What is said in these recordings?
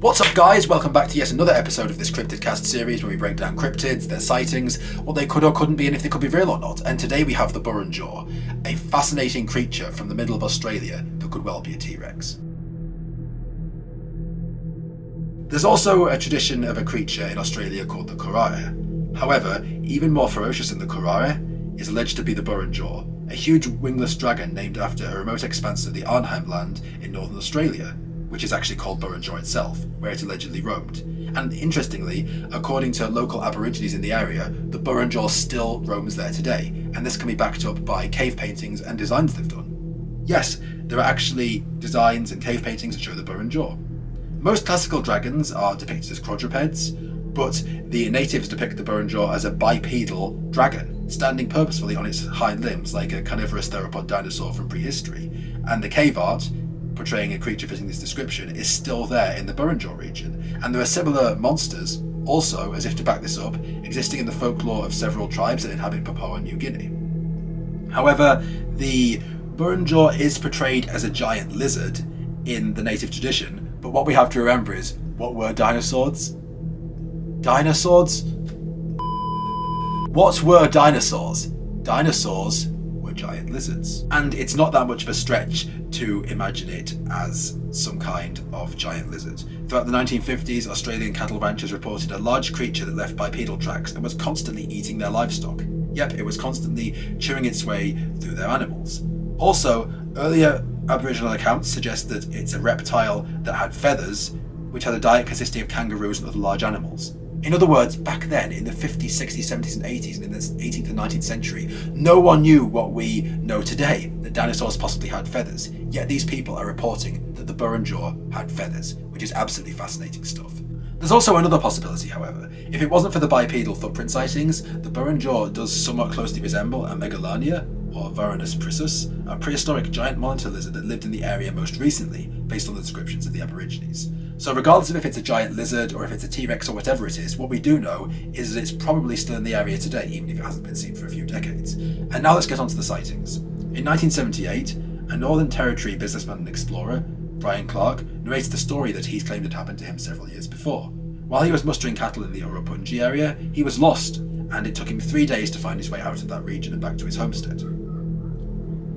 What's up guys, welcome back to yet another episode of this Cryptid cast series where we break down cryptids, their sightings, what they could or couldn't be and if they could be real or not. And today we have the Burrunjor, a fascinating creature from the middle of Australia that could well be a T-Rex. There's also a tradition of a creature in Australia called the Kurare. However, even more ferocious than the Kurare is alleged to be the Burrunjor, a huge wingless dragon named after a remote expanse of the Arnhem Land in northern Australia, which is actually called Burrunjor itself, where it allegedly roamed. And interestingly, according to local aborigines in the area, the Burrunjor still roams there today, and this can be backed up by cave paintings and designs they've done. Yes, there are actually designs and cave paintings that show the Burrunjor. Most classical dragons are depicted as quadrupeds, but the natives depict the Burrunjor as a bipedal dragon, standing purposefully on its hind limbs like a carnivorous theropod dinosaur from prehistory, and the cave art portraying a creature fitting this description is still there in the Burrunjor region, and there are similar monsters also, as if to back this up, existing in the folklore of several tribes that inhabit Papua New Guinea. However, the Burrunjor is portrayed as a giant lizard in the native tradition, but what we have to remember is, what were dinosaurs? Dinosaurs? What were dinosaurs? Dinosaurs were giant lizards. And it's not that much of a stretch to imagine it as some kind of giant lizard. Throughout the 1950s, Australian cattle ranchers reported a large creature that left bipedal tracks and was constantly eating their livestock. Yep, it was constantly chewing its way through their animals. Also, earlier Aboriginal accounts suggest that it's a reptile that had feathers, which had a diet consisting of kangaroos and other large animals. In other words, back then, in the 50s, 60s, 70s and 80s, and in the 18th and 19th century, no one knew what we know today, that dinosaurs possibly had feathers. Yet these people are reporting that the Burrunjor had feathers, which is absolutely fascinating stuff. There's also another possibility, however. If it wasn't for the bipedal footprint sightings, the Burrunjor does somewhat closely resemble a Megalania, or Varanus prissus, a prehistoric giant monitor lizard that lived in the area most recently, based on the descriptions of the Aborigines. So regardless of if it's a giant lizard or if it's a T-Rex or whatever it is, what we do know is that it's probably still in the area today, even if it hasn't been seen for a few decades. And now let's get on to the sightings. In 1978, a Northern Territory businessman and explorer, Brian Clark, narrated the story that he's claimed had happened to him several years before. While he was mustering cattle in the Burrunjor area, he was lost, and it took him 3 days to find his way out of that region and back to his homestead.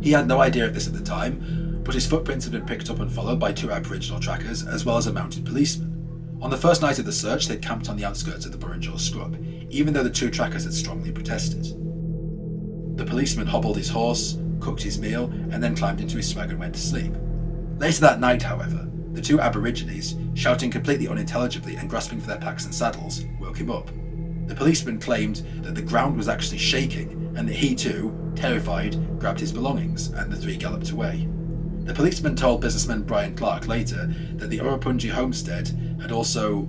He had no idea of this at the time, but his footprints had been picked up and followed by 2 Aboriginal trackers, as well as a mounted policeman. On the first night of the search, they'd camped on the outskirts of the Burrunjor scrub, even though the 2 trackers had strongly protested. The policeman hobbled his horse, cooked his meal, and then climbed into his swag and went to sleep. Later that night, however, the 2 Aborigines, shouting completely unintelligibly and grasping for their packs and saddles, woke him up. The policeman claimed that the ground was actually shaking, and that he too, terrified, grabbed his belongings, and the 3 galloped away. The policeman told businessman Brian Clark later that the Burrunjor homestead had also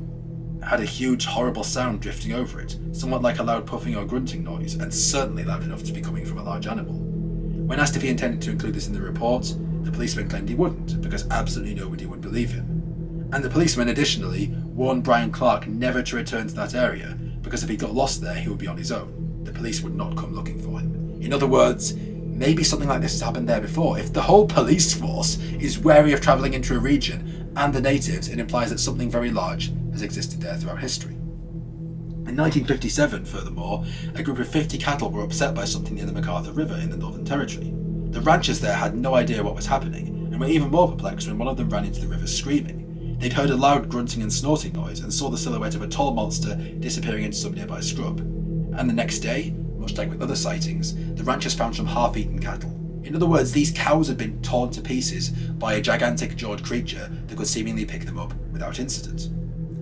had a huge horrible sound drifting over it, somewhat like a loud puffing or grunting noise, and certainly loud enough to be coming from a large animal. When asked if he intended to include this in the report, the policeman claimed he wouldn't, because absolutely nobody would believe him. And the policeman additionally warned Brian Clark never to return to that area, because if he got lost there he would be on his own. The police would not come looking for him. In other words, maybe something like this has happened there before. If the whole police force is wary of travelling into a region and the natives, it implies that something very large has existed there throughout history. In 1957, furthermore, a group of 50 cattle were upset by something near the MacArthur River in the Northern Territory. The ranchers there had no idea what was happening, and were even more perplexed when one of them ran into the river screaming. They'd heard a loud grunting and snorting noise and saw the silhouette of a tall monster disappearing into some nearby scrub. And the next day, much like with other sightings, the ranchers found some half-eaten cattle. In other words, these cows had been torn to pieces by a gigantic jawed creature that could seemingly pick them up without incident.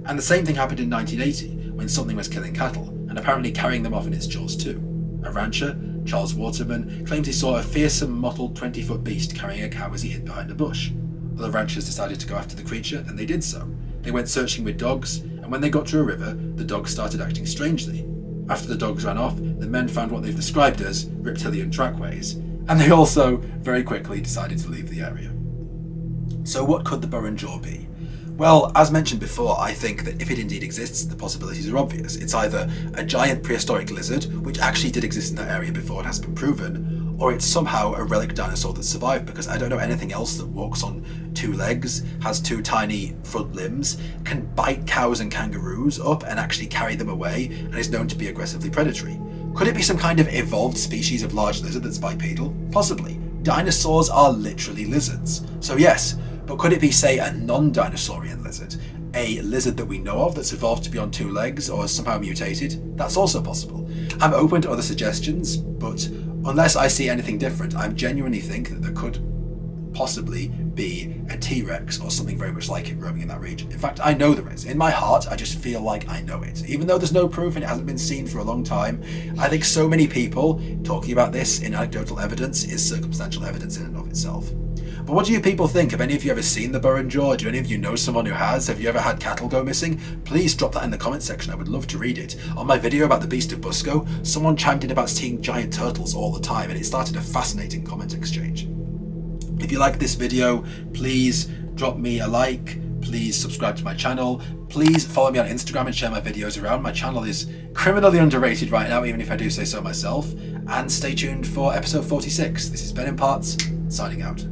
And the same thing happened in 1980, when something was killing cattle, and apparently carrying them off in its jaws too. A rancher, Charles Waterman, claimed he saw a fearsome mottled 20-foot beast carrying a cow as he hid behind a bush. Other ranchers decided to go after the creature, and they did so. They went searching with dogs, and when they got to a river, the dogs started acting strangely. After the dogs ran off, the men found what they've described as reptilian trackways, and they also very quickly decided to leave the area. So what could the Burrunjor be? Well, as mentioned before, I think that if it indeed exists, the possibilities are obvious. It's either a giant prehistoric lizard, which actually did exist in that area before it has been proven, or it's somehow a relic dinosaur that survived, because I don't know anything else that walks on 2 legs, has 2 tiny front limbs, can bite cows and kangaroos up and actually carry them away, and is known to be aggressively predatory. Could it be some kind of evolved species of large lizard that's bipedal? Possibly. Dinosaurs are literally lizards. So yes, but could it be, say, a non-dinosaurian lizard? A lizard that we know of that's evolved to be on 2 legs or somehow mutated? That's also possible. I'm open to other suggestions, but unless I see anything different, I genuinely think that there could possibly be a T-Rex or something very much like it roaming in that region. In fact, I know there is. In my heart, I just feel like I know it. Even though there's no proof and it hasn't been seen for a long time, I think so many people talking about this in anecdotal evidence is circumstantial evidence in and of itself. But what do you people think? Have any of you ever seen the Burrunjor? Do any of you know someone who has? Have you ever had cattle go missing? Please drop that in the comment section. I would love to read it. On my video about the Beast of Busco, someone chimed in about seeing giant turtles all the time, and it started a fascinating comment exchange. If you like this video, please drop me a like. Please subscribe to my channel. Please follow me on Instagram and share my videos around. My channel is criminally underrated right now, even if I do say so myself. And stay tuned for episode 46. This is BenImparts, signing out.